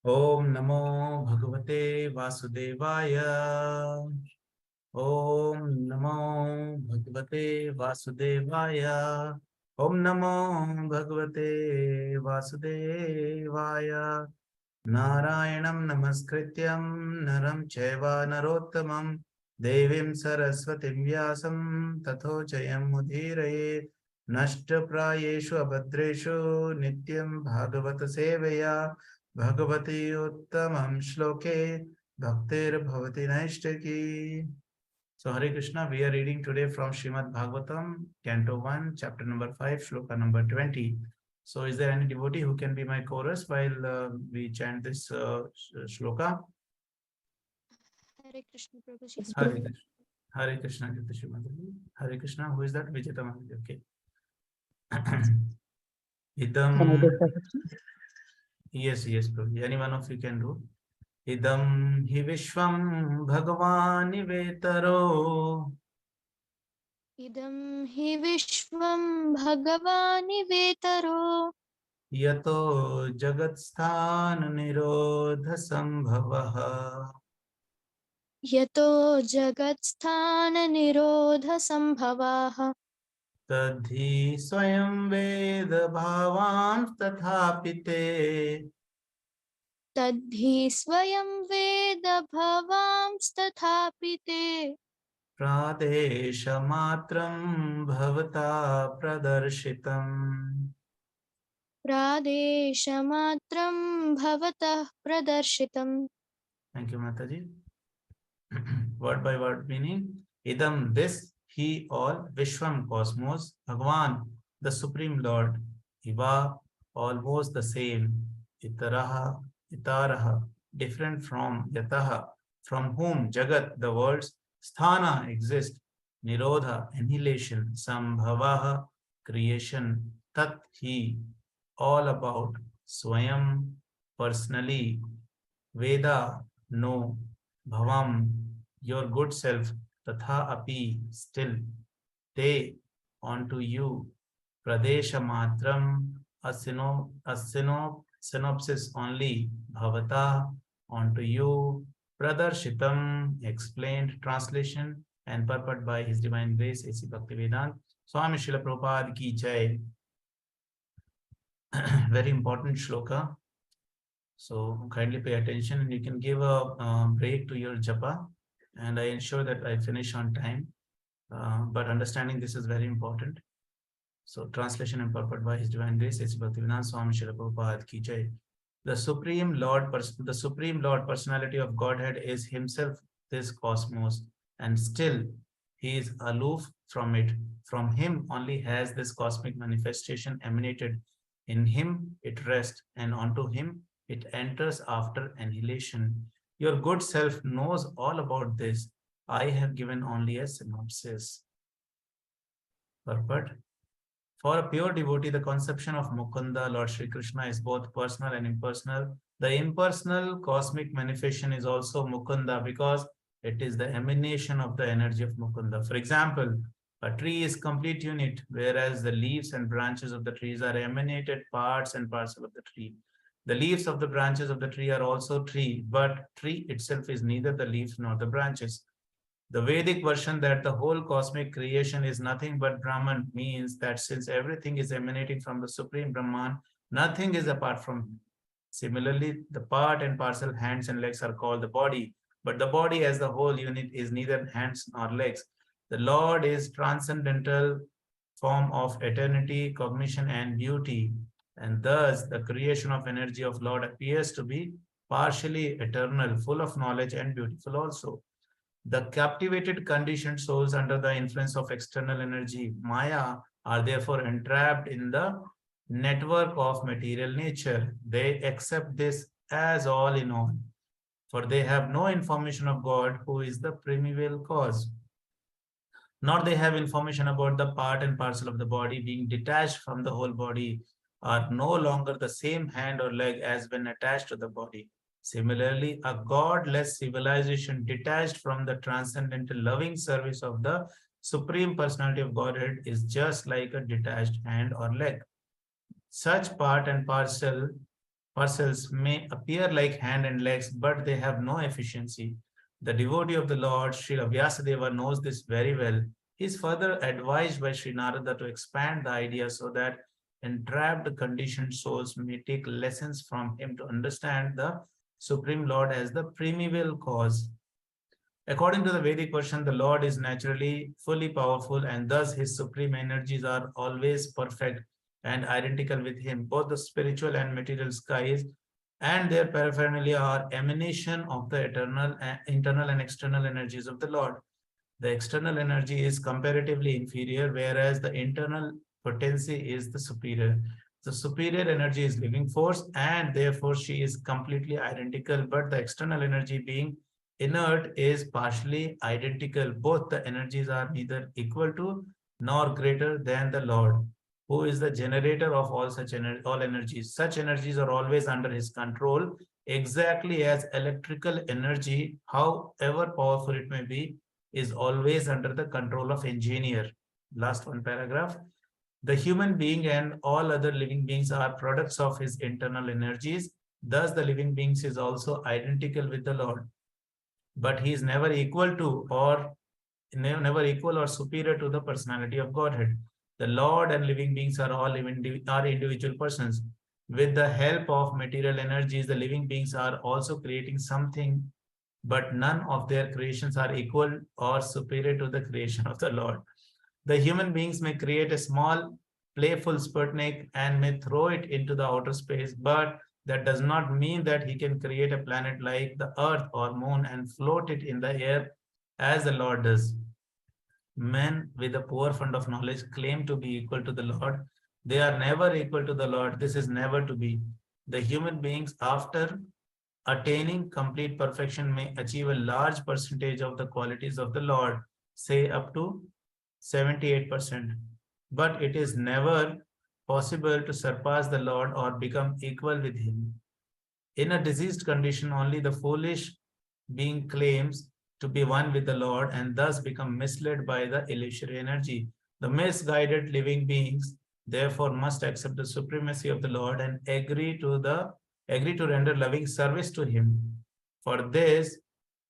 Om Namo Bhagavate Vasudevaya. Om Namo Bhagavate Vasudevaya. Om Namo Bhagavate Vasudevaya. Narayanam Namaskrityam Naram Chaiva Narottamam Devim Saraswatim Vyasam Tatho Chayam Mudhiraye Nashta Prayeshu Abhadreshu Nityam Bhagavata Sevaya Bhagavati Uttamam Shloke Bhaktir Bhavati Naishtaki. So Hare Krishna, we are reading today from Srimad Bhagavatam, Canto 1, chapter number 5, shloka number 20. So is there any devotee who can be my chorus while we chant this shloka? Hare Krishna, Prabhuji. Hare Krishna. Hare Krishna, Jyoti Srimati. Hare Krishna, who is that? Vijeta Mataji. Okay. Idaṁ. Yes, Prabhuji. Any one of you can do. Idaṁ hi viśvaṁ bhagavān ivetaro. Idaṁ hi viśvaṁ bhagavān ivetaro. Yato jagat-sthāna-nirodha-sambhavāḥ. Yato jagat-sthāna-nirodha-sambhavāḥ. Tadhi svayaṁ veda bhavāṁs tathāpi te. Tadhi svayaṁ veda bhavāṁs tathāpi te. prādeśa-mātraṁ bhavataḥ pradarśitam. prādeśa-mātraṁ bhavataḥ pradarśitam. Thank you, Mataji. Word by word meaning. Idam, this, he, all, viśvaṁ, cosmos, bhagavān, the Supreme Lord, iva, almost the same, itaraha, itaraha, different from, yataha, from whom, jagat, the worlds, sthana, exist, nirodha, annihilation, sambhavāḥ, creation, tat, he, all about, svayaṁ, personally, veda, no, bhavam, your good self, tathāpi, still, te, onto you, pradeśa-mātraṁ, a synopsis only, bhavataḥ, onto you, pradarśitam, explained, translation, and purport by His Divine Grace, A.C. Bhaktivedanta Swami Śrīla Prabhupada ki jai. Very important shloka. So kindly pay attention, and you can give a break to your japa, and I ensure that I finish on time. But understanding this is very important. So translation and purport by His Divine Grace, A.C. Bhaktivedanta Swami Śrīla Prabhupada ki jai. The Supreme Lord Personality of Godhead is Himself this cosmos, and still He is aloof from it. From Him only has this cosmic manifestation emanated. In Him it rests, and onto Him it enters after annihilation. Your good self knows all about this. I have given only a synopsis. Purport. For a pure devotee, the conception of Mukunda, Lord Śrī Kṛṣṇa, is both personal and impersonal. The impersonal cosmic manifestation is also Mukunda because it is the emanation of the energy of Mukunda. For example, a tree is complete unit, whereas the leaves and branches of the trees are emanated parts and parcel of the tree. The leaves of the branches of the tree are also tree, but tree itself is neither the leaves nor the branches. The Vedic version that the whole cosmic creation is nothing but Brahman means that since everything is emanating from the Supreme Brahman, nothing is apart from him. Similarly, the part and parcel hands and legs are called the body, but the body as the whole unit is neither hands nor legs. The Lord is transcendental form of eternity, cognition, and beauty, and thus the creation of energy of Lord appears to be partially eternal, full of knowledge and beautiful also. The captivated conditioned souls under the influence of external energy, Maya, are therefore entrapped in the network of material nature. They accept this as all in all, for they have no information of God, who is the primeval cause. Nor they have information about the part and parcel of the body being detached from the whole body, are no longer the same hand or leg as when attached to the body. Similarly, a godless civilization detached from the transcendental loving service of the Supreme Personality of Godhead is just like a detached hand or leg. Such part and parcel parcels may appear like hand and legs, but they have no efficiency. The devotee of the Lord, Śrīla Vyāsadeva, knows this very well. He is further advised by Śrī Nārada to expand the idea so that entrapped conditioned souls may take lessons from him to understand the Supreme Lord as the primeval cause. According to the Vedic version, the Lord is naturally fully powerful, and thus his supreme energies are always perfect and identical with him. Both the spiritual and material skies and their paraphernalia are emanation of the internal and external energies of the Lord. The external energy is comparatively inferior, whereas the internal potency is the superior. The superior energy is living force, and therefore she is completely identical, but the external energy, being inert, is partially identical. Both the energies are neither equal to nor greater than the Lord, who is the generator of all all energies. Such energies are always under his control, exactly as electrical energy, however powerful it may be, is always under the control of engineer. Last one paragraph. The human being and all other living beings are products of his internal energies. Thus, the living beings is also identical with the Lord, but he is never equal to or never equal or superior to the personality of Godhead. The Lord and living beings are all individual persons. With the help of material energies, the living beings are also creating something, but none of their creations are equal or superior to the creation of the Lord. The human beings may create a small, playful Sputnik and may throw it into the outer space, but that does not mean that he can create a planet like the Earth or Moon and float it in the air as the Lord does. Men with a poor fund of knowledge claim to be equal to the Lord. They are never equal to the Lord. This is never to be. The human beings, after attaining complete perfection, may achieve a large percentage of the qualities of the Lord, say up to 78%. But it is never possible to surpass the Lord or become equal with him. In a diseased condition, only the foolish being claims to be one with the Lord and thus become misled by the illusory energy. The misguided living beings therefore must accept the supremacy of the Lord and agree to render loving service to him. For this,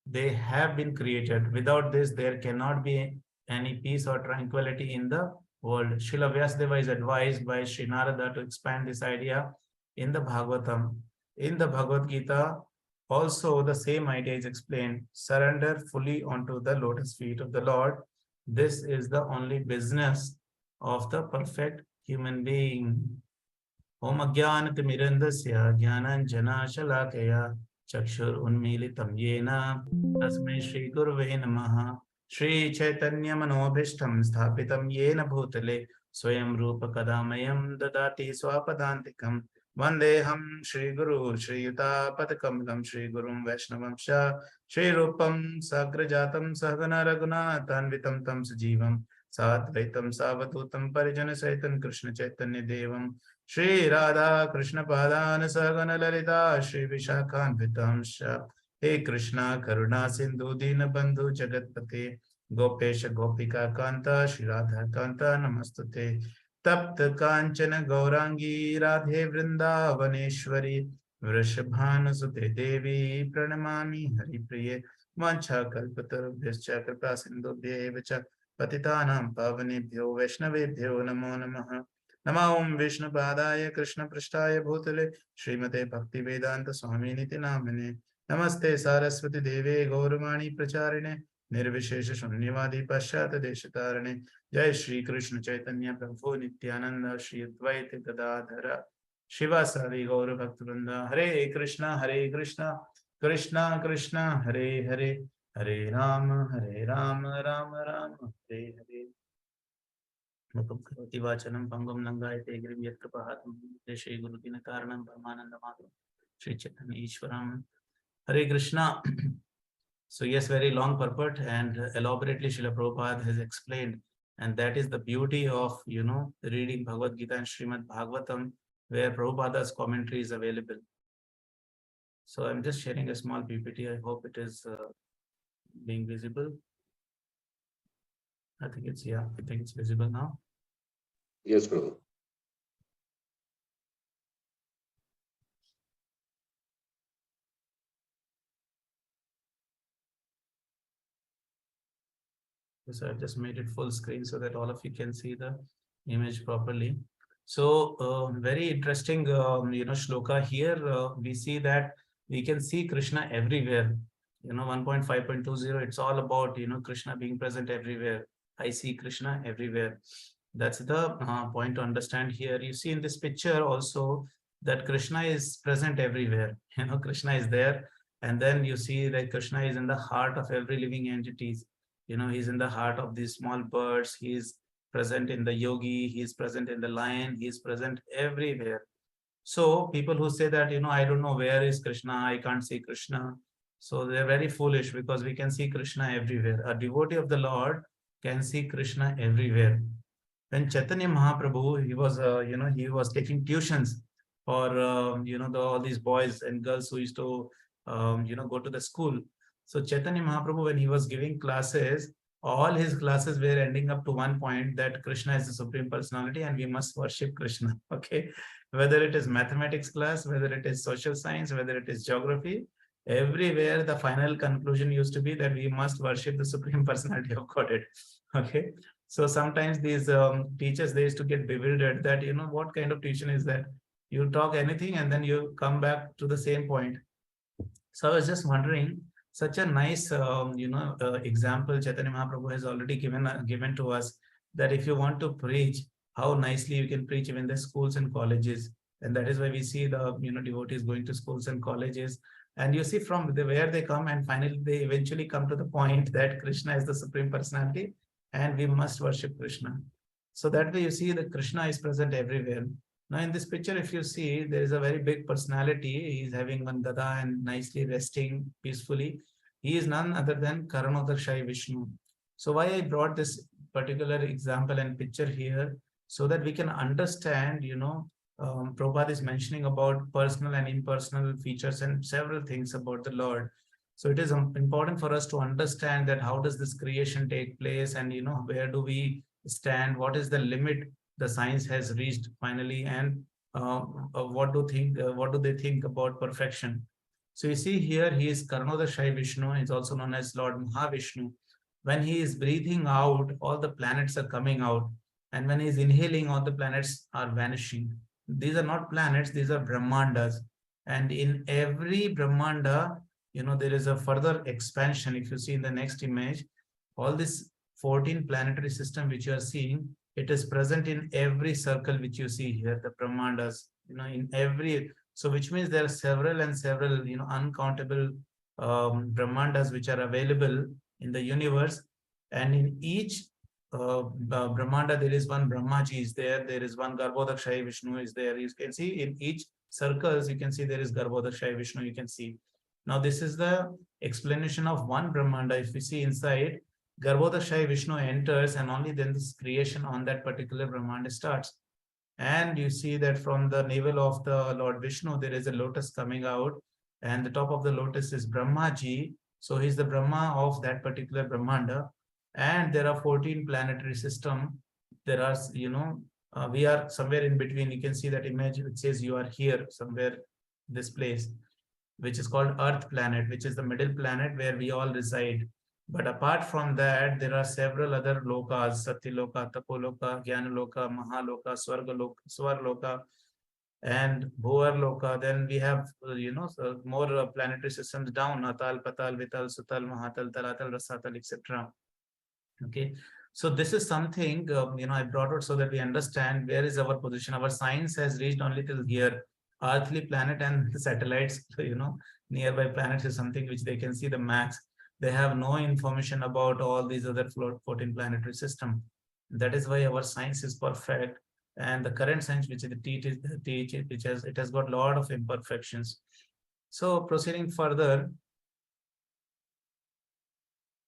they have been created. Without this, there cannot be any peace or tranquility in the world. Śrīla Vyāsadeva is advised by Śrī Nārada to expand this idea in the Bhagavatam. In the Bhagavad Gita, also the same idea is explained. Surrender fully onto the lotus feet of the Lord. This is the only business of the perfect human being. Om Ajnanatirmirandasya Jnananjana Shalakaya Chakshur Unmilitam Yena Tasmai Shri Gurave Namaha Shri Chaitanya Manobhishtam Sthapitam Yena Bhutale Swayam Rupa Kadamayam Dadati Swapadantikam Vandeham Shri Guru Shri Yuta Padakamalam Shri Gurum Vaishnavamsha Shri Rupam Sagrajatam Sahagana Raghunathanvitam Tam Sajivam Sadvaitam Savadutam Parijana Saitan Krishna Chaitanya Devam Shri Radha Krishna Padana Sagana Lalita Shri Vishakhanvitamsha He Krishna Karuna Sindhu Dina Bandhu Jagatpate Gopesha Gopika Kanta Shri Radha Kanta Namastate Tapta Kanchana Gaurangi Radhe Vrindavaneshwari Vrishabhanasute Devi Pranamami Hari Priye Mancha Kalpatarubhyascha Kripa Sindhubhyevacha Patitanam Pavanebhyo Vaishnavebhyo Namo Namaha Namo Om Vishnu Padaya Krishna Prasthaya Bhutale Srimate Bhakti Vedanta Swami Niti Namane Namaste Saraswati Deve Gauramani Pracharine Nirvishesha Shunyavadi Paschata Deshatarane Jai Śrī Kṛṣṇa Chaitanya Prabhu Nityananda Shri Advaita Gadadhara Shivasari Gaura Bhaktivinoda Hare Krishna Krishna Krishna Hare Hare Hare Rama Rama Rama Hare Hare Mukam karoti vachanam pangam nangayate girim yat kripahatam Shri Guru Dina Karanam Paramananda Madhvam Shri Chaitanya Ishwaram Hare Krishna. So yes, very long purport and elaborately Srila Prabhupada has explained, and that is the beauty of reading Bhagavad Gita and Srimad Bhagavatam, where Prabhupada's commentary is available. So I'm just sharing a small PPT. I hope it is being visible. I think it's visible now. Yes, Prabhu. So I've just made it full screen so that all of you can see the image properly. So very interesting, shloka here. We see that we can see Krishna everywhere. 1.5.20, it's all about, Krishna being present everywhere. I see Krishna everywhere. That's the point to understand here. You see in this picture also that Krishna is present everywhere. Krishna is there. And then you see that Krishna is in the heart of every living entities. He's in the heart of these small birds. He's present in the yogi. He's present in the lion. He's present everywhere. So people who say that, I don't know where is Krishna, I can't see Krishna. So they're very foolish because we can see Krishna everywhere. A devotee of the Lord can see Krishna everywhere. When Chaitanya Mahaprabhu, he was taking tuitions for, all these boys and girls who used to, go to the school. So Chaitanya Mahaprabhu, when he was giving classes, all his classes were ending up to one point that Krishna is the Supreme Personality and we must worship Krishna. Okay. Whether it is mathematics class, whether it is social science, whether it is geography, everywhere the final conclusion used to be that we must worship the Supreme Personality of Godhead. Okay. So sometimes these teachers, they used to get bewildered that, what kind of teaching is that? You talk anything and then you come back to the same point. So I was just wondering, such a nice, example Chaitanya Mahaprabhu has already given to us, that if you want to preach, how nicely you can preach even the schools and colleges. And that is why we see the, devotees going to schools and colleges. And you see from where they come, and finally they eventually come to the point that Krishna is the Supreme Personality and we must worship Krishna. So that way you see that Krishna is present everywhere. Now in this picture, if you see, there is a very big personality. He is having one gada and nicely resting peacefully. He is none other than Karanodakshai Vishnu. So why I brought this particular example and picture here, so that we can understand, Prabhupada is mentioning about personal and impersonal features and several things about the Lord. So it is important for us to understand that how does this creation take place, and where do we stand, what is the limit the science has reached finally, and what do they think about perfection. So you see here, he is Karanodakshai Vishnu, is also known as Lord Mahavishnu. When he is breathing out, all the planets are coming out, and when he is inhaling, all the planets are vanishing. These are not planets, these are Brahmandas. And in every Brahmanda, there is a further expansion. If you see in the next image, all this 14 planetary system which you are seeing, it is present in every circle which you see here, the Brahmandas, in every. So which means there are several and several, uncountable Brahmandas which are available in the universe. And in each Brahmanda, there is one Brahmaji is there. There is one Garbhodakshai Vishnu is there. You can see in each circles, you can see there is Garbhodakshai Vishnu, you can see. Now, this is the explanation of one Brahmanda. If we see inside, Garbhodakshai Vishnu enters, and only then this creation on that particular Brahmanda starts. And you see that from the navel of the Lord Vishnu, there is a lotus coming out, and the top of the lotus is Brahmaji. So he's the Brahma of that particular Brahmanda. And there are 14 planetary system. There are, we are somewhere in between. You can see that image which says you are here somewhere, this place, which is called Earth planet, which is the middle planet where we all reside. But apart from that, there are several other lokas: Satyaloka, Tapoloka, Jnanaloka, Mahaloka, Swarloka, and Bhuvarloka. Then we have, more planetary systems down: Atal, Patal, Vital, Sutal, Mahatal, Talatal, Rasatal, etc. Okay. So this is something, I brought out so that we understand where is our position. Our science has reached only till here. Earthly planet and the satellites, nearby planets is something which they can see the max. They have no information about all these other 14 planetary system. That is why our science is perfect. And the current science which it has got a lot of imperfections. So proceeding further,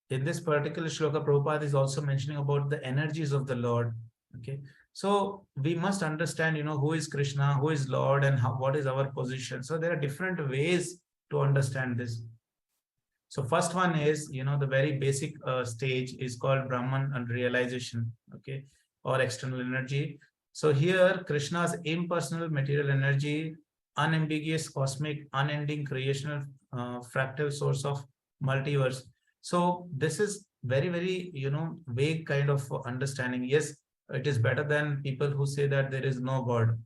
in this particular shloka, Prabhupada is also mentioning about the energies of the Lord. Okay, so we must understand, who is Krishna, who is Lord, and what is our position. So there are different ways to understand this. So first one is, the very basic stage is called Brahman and realization, okay, or external energy. So here, Krishna's impersonal material energy, unambiguous, cosmic, unending, creational, fractal source of multiverse. So this is very, very, vague kind of understanding. Yes, it is better than people who say that there is no God.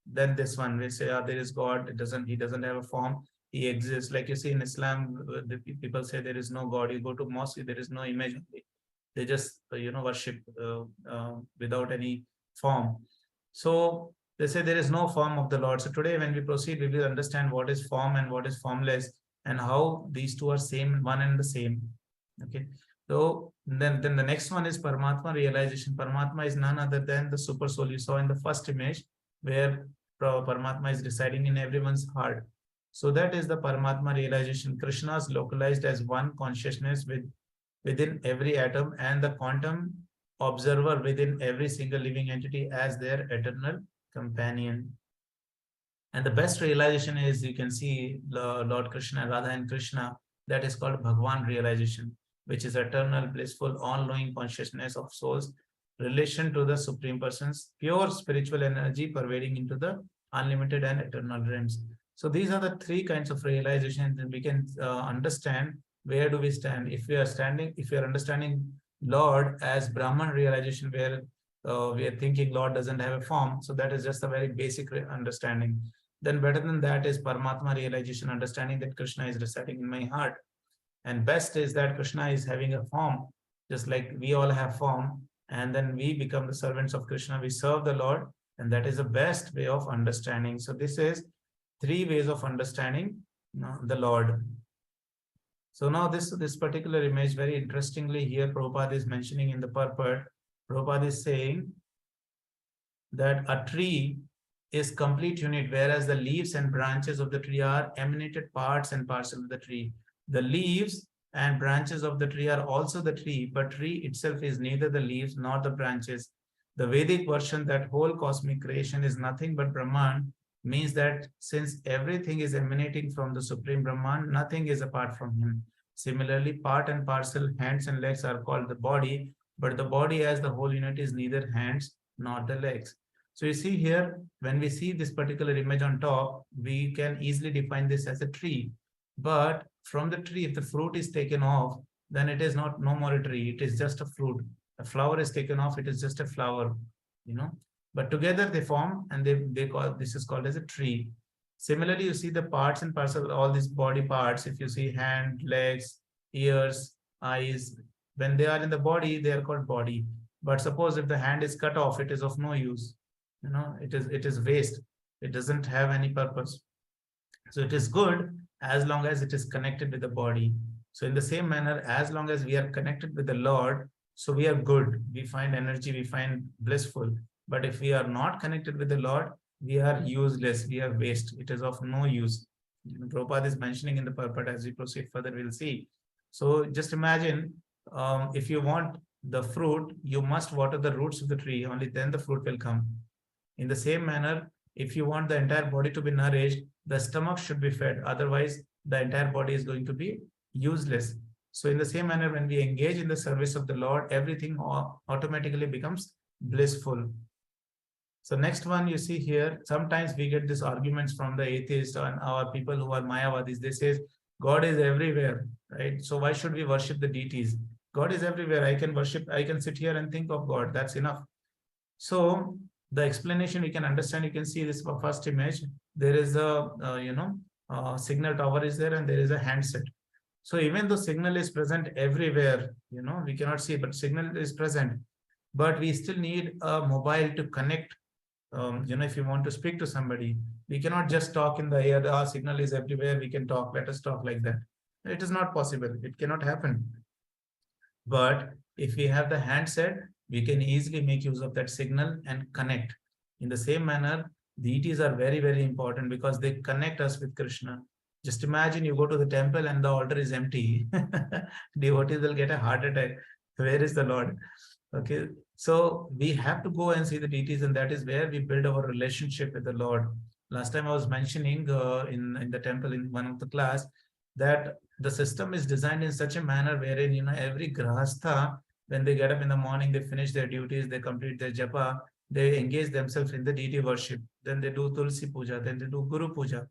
Then this one, we say, there is God. He doesn't have a form. He exists. Like you see in Islam, the people say there is no God. You go to mosque, there is no image. They just, worship without any form. So they say there is no form of the Lord. So today when we proceed, we will understand what is form and what is formless and how these two are same, one and the same. Okay. So then the next one is Paramatma realization. Paramatma is none other than the super soul you saw in the first image, where Paramatma is residing in everyone's heart. So that is the Paramatma realization. Krishna is localized as one consciousness within every atom, and the quantum observer within every single living entity as their eternal companion. And the best realization is, you can see Lord Krishna, Radha and Krishna, that is called bhagavān realization, which is eternal, blissful, all-knowing consciousness of soul's relation to the Supreme Person's pure spiritual energy pervading into the unlimited and eternal realms. So these are the three kinds of realizations, and we can understand where do we stand. If we are understanding Lord as Brahman realization, where we are thinking Lord doesn't have a form, so that is just a very basic understanding. Then better than that is Paramatma realization, understanding that Krishna is residing in my heart. And best is that Krishna is having a form, just like we all have form, and then we become the servants of Krishna, we serve the Lord, and that is the best way of understanding. So this is three ways of understanding the Lord. So now this particular image, very interestingly here, Prabhupada is mentioning in the purport, Prabhupada is saying that a tree is complete unit, whereas the leaves and branches of the tree are emanated parts and parcels of the tree. The leaves and branches of the tree are also the tree, but tree itself is neither the leaves nor the branches. The Vedic version that whole cosmic creation is nothing but Brahman means that since everything is emanating from the Supreme Brahman, nothing is apart from him. Similarly, part and parcel, hands and legs are called the body, but the body as the whole unit is neither hands nor the legs. So you see here, when we see this particular image on top, we can easily define this as a tree. But from the tree, if the fruit is taken off, then it is no more a tree, it is just a fruit. A flower is taken off, it is just a flower, But together they form, and they call this is called as a tree. Similarly, you see the parts and parcels, all these body parts. If you see hand, legs, ears, eyes, when they are in the body, they are called body. But suppose if the hand is cut off, it is of no use. It is waste. It doesn't have any purpose. So it is good as long as it is connected with the body. So in the same manner, as long as we are connected with the Lord, so we are good. We find energy, we find blissful. But if we are not connected with the Lord, we are useless, we are waste. It is of no use. Prabhupada is mentioning in the purport. As we proceed further, we'll see. So just imagine, if you want the fruit, you must water the roots of the tree, only then the fruit will come. In the same manner, if you want the entire body to be nourished, the stomach should be fed. Otherwise, the entire body is going to be useless. So in the same manner, when we engage in the service of the Lord, everything automatically becomes blissful. So next one you see here, sometimes we get these arguments from the atheists and our people who are Mayavadis. They say, God is everywhere, right? So why should we worship the deities? God is everywhere. I can sit here and think of God. That's enough. So the explanation we can understand, you can see this first image. There is a, signal tower is there, and there is a handset. So even though signal is present everywhere, we cannot see, but signal is present. But we still need a mobile to connect. If you want to speak to somebody, we cannot just talk in the air. Our signal is everywhere, we can talk, let us talk like that. It is not possible. It cannot happen. But if we have the handset, we can easily make use of that signal and connect. In the same manner, deities are very, very important because they connect us with Krishna. Just imagine you go to the temple and the altar is empty. Devotees will get a heart attack. Where is the Lord? Okay, so we have to go and see the deities, and that is where we build our relationship with the Lord. Last time I was mentioning in the temple in one of the class that the system is designed in such a manner wherein every grahastha, when they get up in the morning, they finish their duties, they complete their japa, they engage themselves in the deity worship, then they do tulsi puja, then they do guru puja.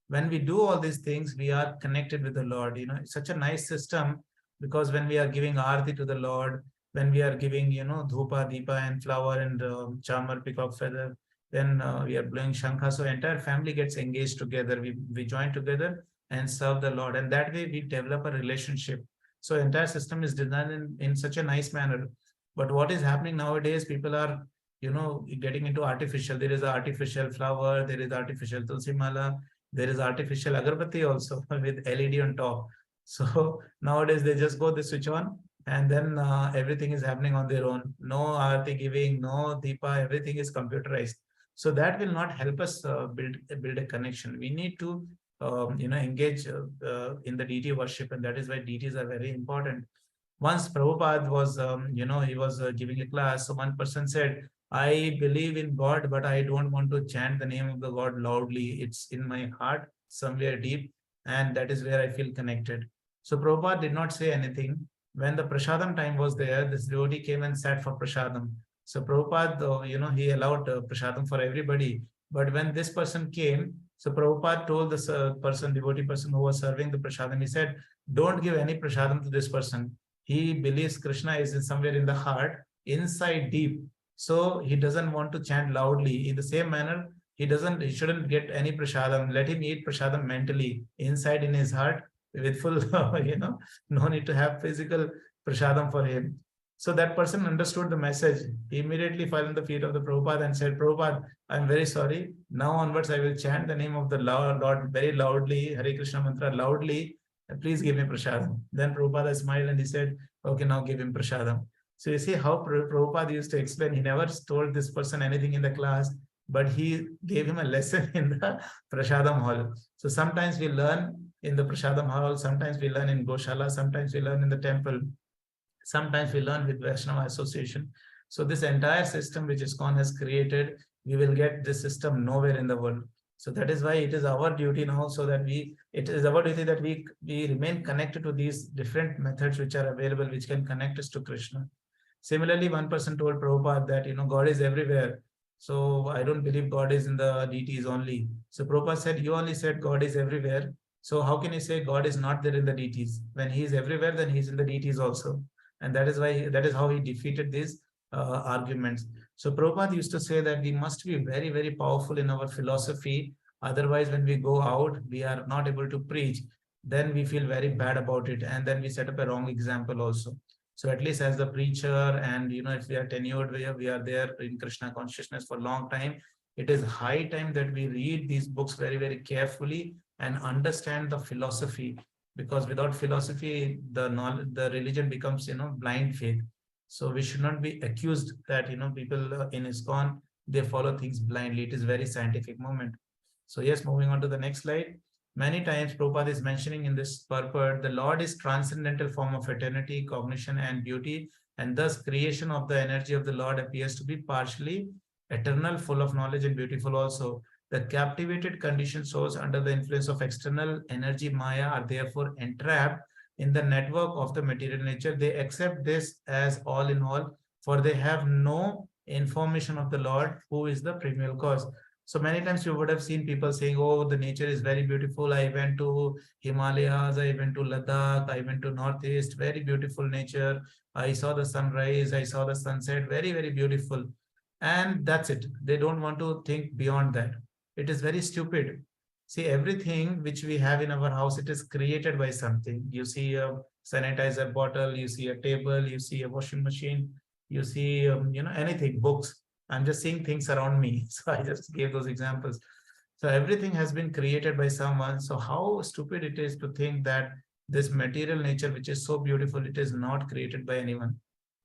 When we do all these things, we are connected with the Lord. It's such a nice system because when we are giving arati to the Lord, when we are giving, dhupa, deepa and flower and chamar, peacock feather, then we are blowing shankha. So entire family gets engaged together. We join together and serve the Lord. And that way we develop a relationship. So entire system is designed in such a nice manner. But what is happening nowadays, people are, getting into artificial. There is artificial flower, there is artificial tulsi mala, there is artificial agarbatti also with LED on top. So nowadays they just go, they switch on, and then everything is happening on their own. No arati giving, no deepa, everything is computerized. So that will not help us build a connection. We need to engage in the deity worship, and that is why deities are very important. Once Prabhupada was, he was giving a class. So one person said, I believe in God, but I don't want to chant the name of the God loudly. It's in my heart, somewhere deep, and that is where I feel connected. So Prabhupada did not say anything. When the prasadam time was there, this devotee came and sat for prasadam. So Prabhupada, he allowed prasadam for everybody. But when this person came, so Prabhupada told this devotee person who was serving the prasadam, he said, don't give any prasadam to this person. He believes Krishna is somewhere in the heart, inside deep. So he doesn't want to chant loudly. In the same manner, he shouldn't get any prasadam. Let him eat prasadam mentally, inside in his heart, with full, no need to have physical prasadam for him. So that person understood the message. He immediately fell in the feet of the Prabhupada and said, Prabhupada, I'm very sorry. Now onwards, I will chant the name of the Lord very loudly, Hare Krishna mantra loudly. Please give me prasadam. Then Prabhupada smiled and he said, okay, now give him prasadam. So you see how Prabhupada used to explain. He never told this person anything in the class, but he gave him a lesson in the prasadam hall. So sometimes we learn in the prasadam hall, sometimes we learn in Goshala, sometimes we learn in the temple, sometimes we learn with Vaishnava association. So this entire system which ISKCON has created, we will get this system nowhere in the world. So that is why it is our duty now, so that it is our duty that we remain connected to these different methods which are available, which can connect us to Krishna. Similarly, one person told Prabhupada that, God is everywhere. So I don't believe God is in the deities only. So Prabhupada said, you only said God is everywhere. So how can you say God is not there in the deities? When he is everywhere, then he's in the deities also. And that is how he defeated these arguments. So Prabhupada used to say that we must be very, very powerful in our philosophy. Otherwise, when we go out, we are not able to preach. Then we feel very bad about it. And then we set up a wrong example also. So at least as the preacher, and if we are tenured, we are there in Krishna consciousness for a long time, it is high time that we read these books very, very carefully and understand the philosophy. Because without philosophy, the religion becomes, blind faith. So we should not be accused that, people in ISKCON, they follow things blindly. It is very scientific moment. So yes, moving on to the next slide. Many times Prabhupada is mentioning in this purport, the Lord is transcendental form of eternity, cognition and beauty, and thus creation of the energy of the Lord appears to be partially eternal, full of knowledge and beautiful also. The captivated conditioned souls under the influence of external energy Maya are therefore entrapped in the network of the material nature. They accept this as all in all, for they have no information of the Lord, who is the primeval cause. So many times you would have seen people saying, oh, the nature is very beautiful. I went to Himalayas, I went to Ladakh, I went to Northeast, very beautiful nature. I saw the sunrise, I saw the sunset, very, very beautiful. And that's it. They don't want to think beyond that. It is very stupid. See, everything which we have in our house, it is created by something. You see a sanitizer bottle, you see a table, you see a washing machine, you see, anything, books. I'm just seeing things around me. So I just gave those examples. So everything has been created by someone. So how stupid it is to think that this material nature, which is so beautiful, it is not created by anyone.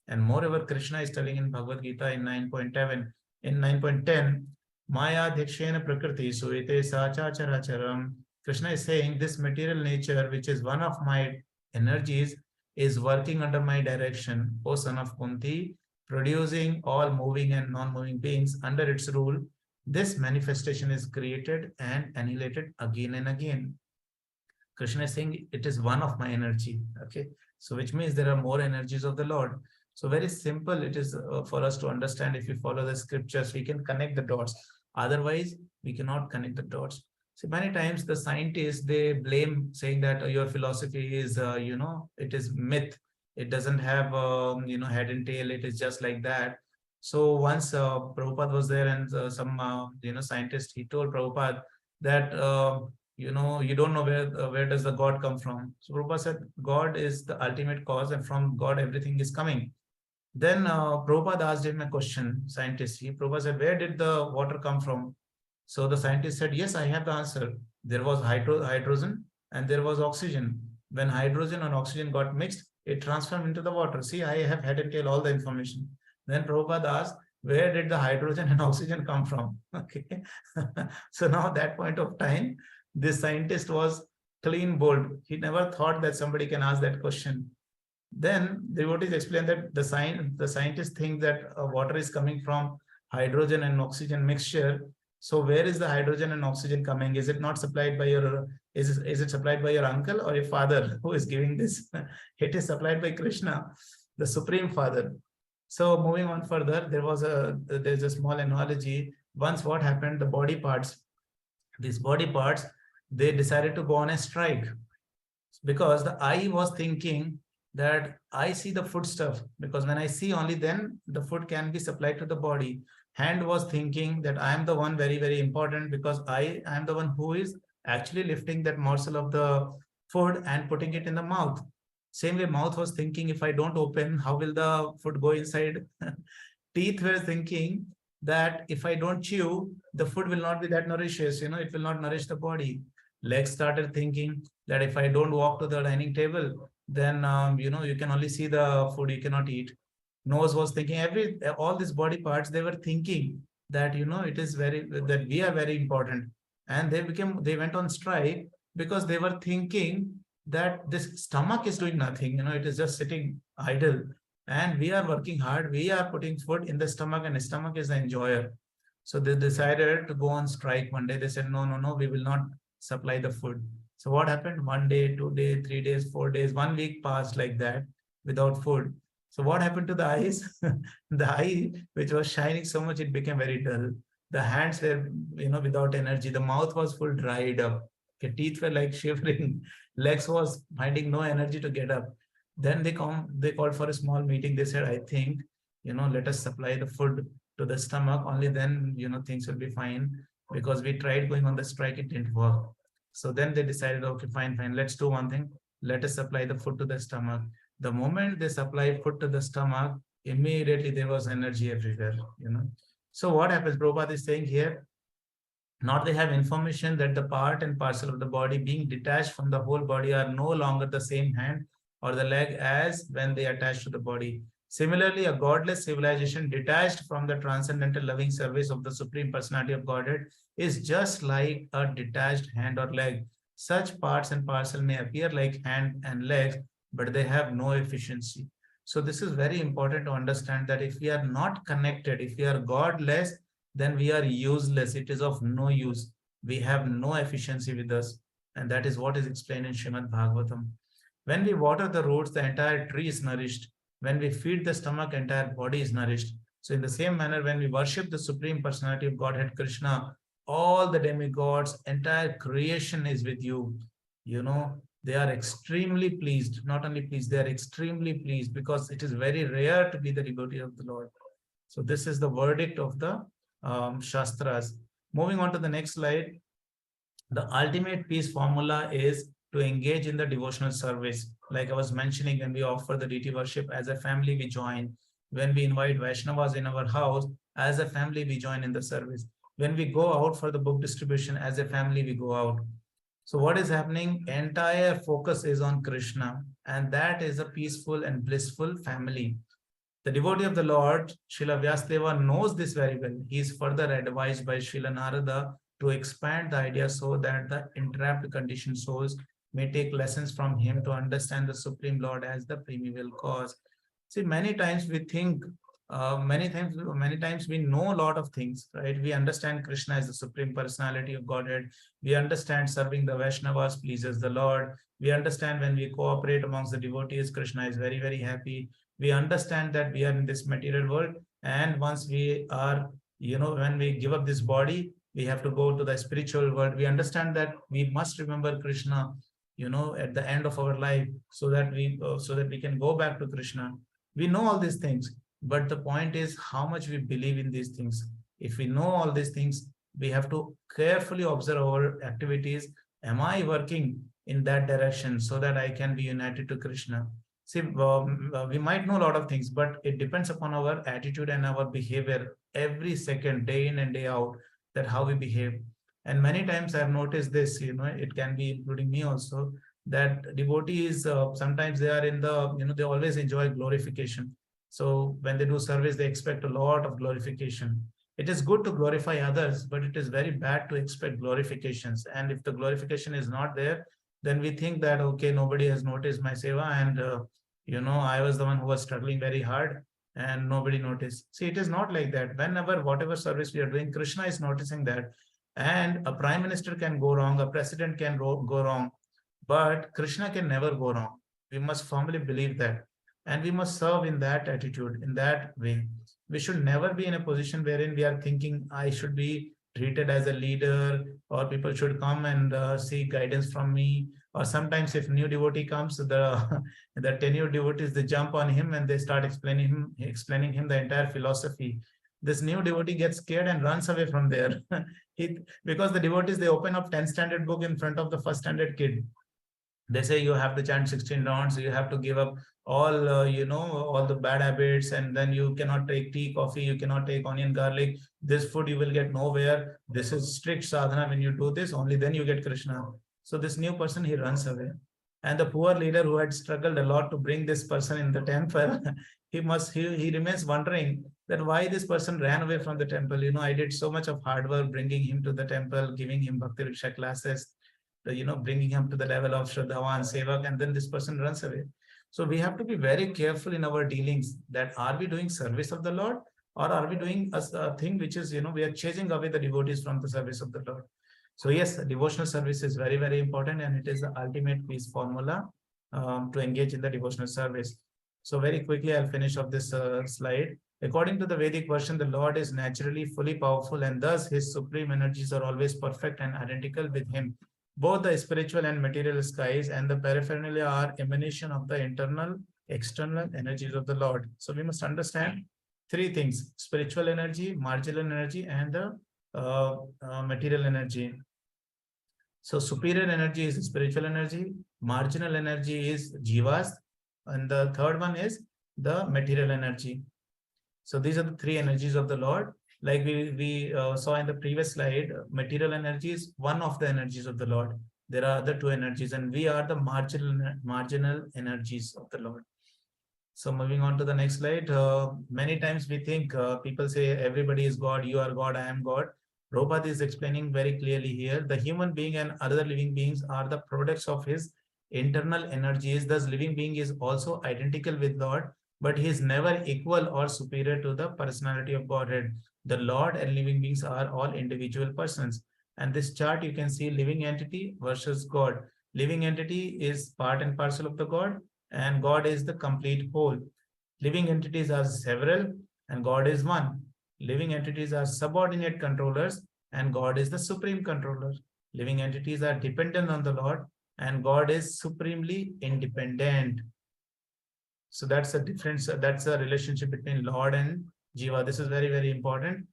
And moreover, Krishna is telling in Bhagavad Gita in 9.10, in 9.10, Maya dhikshena prakriti suite sacha characharam. Krishna is saying this material nature, which is one of my energies, is working under my direction, O son of Kunti, producing all moving and non-moving beings under its rule. This manifestation is created and annihilated again and again. Krishna is saying it is one of my energy. Okay, so which means there are more energies of the Lord. So very simple it is for us to understand. If you follow the scriptures, we can connect the dots. Otherwise, we cannot connect the dots. So many times the scientists, they blame saying that your philosophy is, it is myth. It doesn't have, head and tail. It is just like that. So once Prabhupada was there and some, scientist, he told Prabhupada that, you don't know where does the God come from. So Prabhupada said, God is the ultimate cause and from God everything is coming. Then Prabhupada asked him a question, scientist. Prabhupada said, where did the water come from? So the scientist said, yes, I have the answer. There was hydrogen and there was oxygen. When hydrogen and oxygen got mixed, it transformed into the water. See, I have head and tail all the information. Then Prabhupada asked, where did the hydrogen and oxygen come from? Okay. So now at that point of time, this scientist was clean bold. He never thought that somebody can ask that question. Then the devotees explain that the scientists think that water is coming from hydrogen and oxygen mixture. So where is the hydrogen and oxygen coming? Is it not supplied by your, is it supplied by your uncle or your father who is giving this? It is supplied by Krishna, the Supreme Father. So moving on further, there's a small analogy. Once what happened, the body parts, these body parts, they decided to go on a strike because the eye was thinking that I see the food stuff, because when I see only then the food can be supplied to the body. Hand was thinking that I am the one very, very important because I am the one who is actually lifting that morsel of the food and putting it in the mouth. Same way mouth was thinking, if I don't open, how will the food go inside? Teeth were thinking that if I don't chew, the food will not be that nourishes, it will not nourish the body. Legs started thinking that if I don't walk to the dining table, then you can only see the food, you cannot eat. Nose was thinking, all these body parts, they were thinking that it is that we are very important, and they went on strike because they were thinking that this stomach is doing nothing, it is just sitting idle, and we are working hard, we are putting food in the stomach, and the stomach is the enjoyer. So they decided to go on strike one day. They said, no, we will not supply the food. So what happened? 1 day, 2 days, 3 days, 4 days, 1 week passed like that without food. So what happened to the eyes? The eye, which was shining so much, it became very dull. The hands were, without energy. The mouth was full dried up. The teeth were like shivering. Legs was finding no energy to get up. Then they called for a small meeting. They said, I think, let us supply the food to the stomach. Only then, things will be fine. Because we tried going on the strike, it didn't work. So then they decided, okay, fine, let's do one thing. Let us supply the food to the stomach. The moment they supply food to the stomach, immediately there was energy everywhere, So what happens? Prabhupada is saying here, not they have information that the part and parcel of the body being detached from the whole body are no longer the same hand or the leg as when they attach to the body. Similarly, a godless civilization detached from the transcendental loving service of the Supreme Personality of Godhead is just like a detached hand or leg. Such parts and parcel may appear like hand and legs, but they have no efficiency. So this is very important to understand that if we are not connected, if we are godless, then we are useless. It is of no use. We have no efficiency with us. And that is what is explained in Srimad Bhagavatam. When we water the roots, the entire tree is nourished. When we feed the stomach, entire body is nourished. So in the same manner, when we worship the Supreme Personality of Godhead, Krishna, all the demigods, entire creation is with you. They are extremely pleased. Not only pleased, they are extremely pleased because it is very rare to be the devotee of the Lord. So this is the verdict of the Shastras. Moving on to the next slide. The ultimate peace formula is to engage in the devotional service. Like I was mentioning, when we offer the deity worship, as a family we join. When we invite Vaishnavas in our house, as a family we join in the service. When we go out for the book distribution, as a family we go out. So what is happening? Entire focus is on Krishna, and that is a peaceful and blissful family. The devotee of the Lord, Śrīla Vyāsadeva, knows this very well. He is further advised by Śrīla Nārada to expand the idea so that the entrapped conditioned souls may take lessons from him to understand the Supreme Lord as the primeval cause. See, many times we think, many times we know a lot of things, right? We understand Krishna as the Supreme Personality of Godhead. We understand serving the Vaishnavas pleases the Lord. We understand when we cooperate amongst the devotees, Krishna is very, very happy. We understand that we are in this material world, and once we are, when we give up this body, we have to go to the spiritual world. We understand that we must remember Krishna, at the end of our life, so that we can go back to Krishna. We know all these things, but the point is how much we believe in these things. If we know all these things, we have to carefully observe our activities. Am I working in that direction so that I can be united to Krishna? See, we might know a lot of things, but it depends upon our attitude and our behavior every second, day in and day out, that how we behave. And many times I've noticed this, it can be including me also, that devotees, sometimes they are in the, they always enjoy glorification. So when they do service, they expect a lot of glorification. It is good to glorify others, but it is very bad to expect glorifications. And if the glorification is not there, then we think that, okay, nobody has noticed my seva, and I was the one who was struggling very hard and nobody noticed. See, it is not like that. Whenever, whatever service we are doing, Krishna is noticing that. And a prime minister can go wrong, a president can go wrong, but Krishna can never go wrong. We must firmly believe that. And we must serve in that attitude, in that way. We should never be in a position wherein we are thinking, I should be treated as a leader, or people should come and seek guidance from me. Or sometimes if new devotee comes, the tenured devotees, they jump on him and they start explaining him the entire philosophy. This new devotee gets scared and runs away from there. Because the devotees, they open up 10th standard book in front of the first standard kid. They say you have to chant 16 rounds, you have to give up all all the bad habits, and then you cannot take tea, coffee, you cannot take onion, garlic, this food you will get nowhere, this is strict sadhana, when you do this only then you get Krishna. So this new person, he runs away. And the poor leader who had struggled a lot to bring this person in the temple, he remains wondering that why this person ran away from the temple. I did so much of hard work bringing him to the temple, giving him bhakti riksha classes, bringing him to the level of Shraddhavan, Sevak, and then this person runs away. So we have to be very careful in our dealings, that are we doing service of the Lord, or are we doing a thing which is, we are chasing away the devotees from the service of the Lord. So yes, devotional service is very, very important, and it is the ultimate peace formula to engage in the devotional service. So very quickly, I'll finish off this slide. According to the Vedic version, the Lord is naturally fully powerful, and thus his supreme energies are always perfect and identical with him. Both the spiritual and material skies and the paraphernalia are emanation of the internal, external energies of the Lord. So we must understand three things: spiritual energy, marginal energy, and the material energy. So superior energy is spiritual energy, marginal energy is jivas, and the third one is the material energy. So these are the three energies of the Lord. Like we saw in the previous slide, material energy is one of the energies of the Lord. There are other two energies, and we are the marginal energies of the Lord. So moving on to the next slide. Many times we think, people say everybody is God, you are God, I am God. Prabhupada is explaining very clearly here, the human being and other living beings are the products of his internal energies. Thus living being is also identical with Lord, but he is never equal or superior to the personality of Godhead. The Lord and living beings are all individual persons. And this chart, you can see living entity versus God. Living entity is part and parcel of the God, and God is the complete whole. Living entities are several, and God is one. Living entities are subordinate controllers, and God is the supreme controller. Living entities are dependent on the Lord, and God is supremely independent. So that's a difference. That's a relationship between Lord and Jiva. This is very, very important.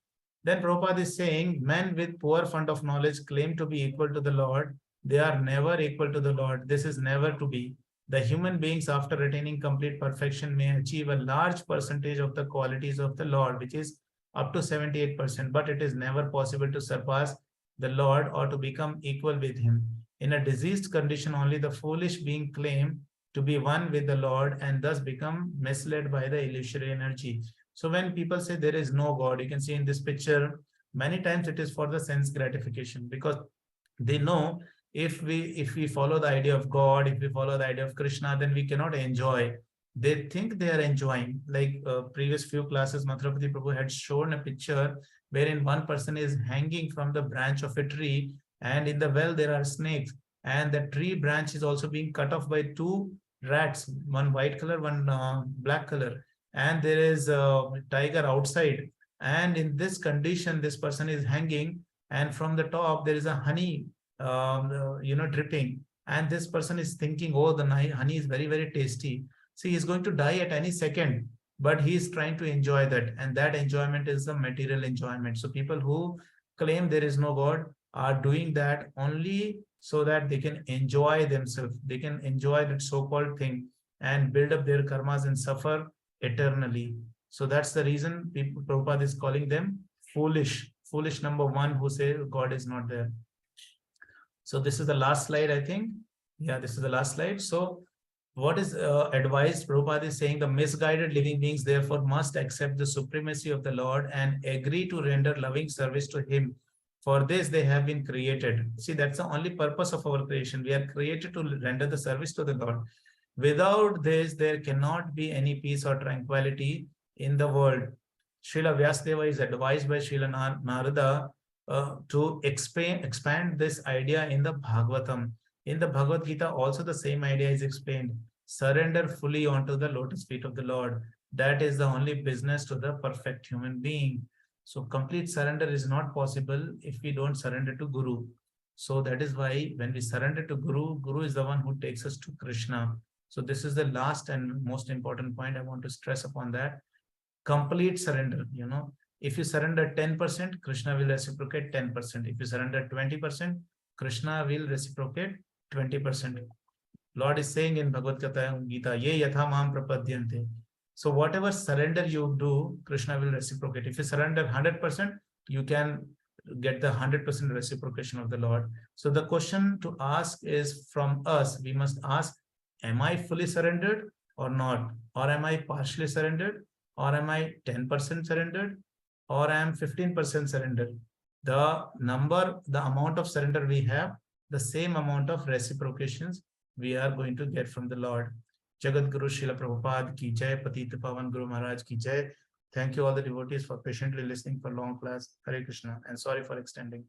Then Prabhupada is saying, men with poor fund of knowledge claim to be equal to the Lord. They are never equal to the Lord. This is never to be. The human beings, after attaining complete perfection, may achieve a large percentage of the qualities of the Lord, which is up to 78%, but it is never possible to surpass the Lord or to become equal with him. In a diseased condition, only the foolish being claim to be one with the Lord and thus become misled by the illusory energy. So when people say there is no God, you can see in this picture, many times it is for the sense gratification, because they know if we follow the idea of God, if we follow the idea of Krishna, then we cannot enjoy. They think they are enjoying. Like previous few classes, Matrapati Prabhu had shown a picture wherein one person is hanging from the branch of a tree, and in the well there are snakes, and the tree branch is also being cut off by two rats, one white color, one black color, and there is a tiger outside. And in this condition, this person is hanging, and from the top there is a honey, dripping, and this person is thinking, oh, the honey is very, very tasty. See, he's going to die at any second, but he is trying to enjoy that, and that enjoyment is the material enjoyment. So people who claim there is no God are doing that only so that they can enjoy themselves, they can enjoy that so-called thing and build up their karmas and suffer eternally. So that's the reason people, Prabhupada is calling them foolish. Foolish number one, who say God is not there. So this is the last slide, I think. Yeah, this is the last slide. So what is advised? Prabhupada is saying the misguided living beings therefore must accept the supremacy of the Lord and agree to render loving service to him. For this they have been created. See, that's the only purpose of our creation. We are created to render the service to the Lord. Without this, there cannot be any peace or tranquility in the world. Śrīla Vyāsadeva is advised by Śrīla Nārada to expand this idea in the Bhagavatam. In the Bhagavad Gita, also the same idea is explained. Surrender fully onto the lotus feet of the Lord. That is the only business to the perfect human being. So complete surrender is not possible if we don't surrender to Guru. So that is why when we surrender to Guru, Guru is the one who takes us to Krishna. So this is the last and most important point I want to stress upon, that complete surrender. If you surrender 10%, Krishna will reciprocate 10%. If you surrender 20%, Krishna will reciprocate 20%. Lord is saying in Bhagavad Gita, ye yatha mam prapadyante. So whatever surrender you do, Krishna will reciprocate. If you surrender 100%, you can get the 100% reciprocation of the Lord. So the question to ask is from us, we must ask, am I fully surrendered or not? Or am I partially surrendered? Or am I 10% surrendered? Or I am 15% surrendered? The amount of surrender we have, the same amount of reciprocations we are going to get from the Lord. Jagat Guru Śrīla Prabhupada ki jai, Patita Pavan Guru Maharaj ki jai. Thank you all the devotees for patiently listening for long class. Hare Krishna, and sorry for extending.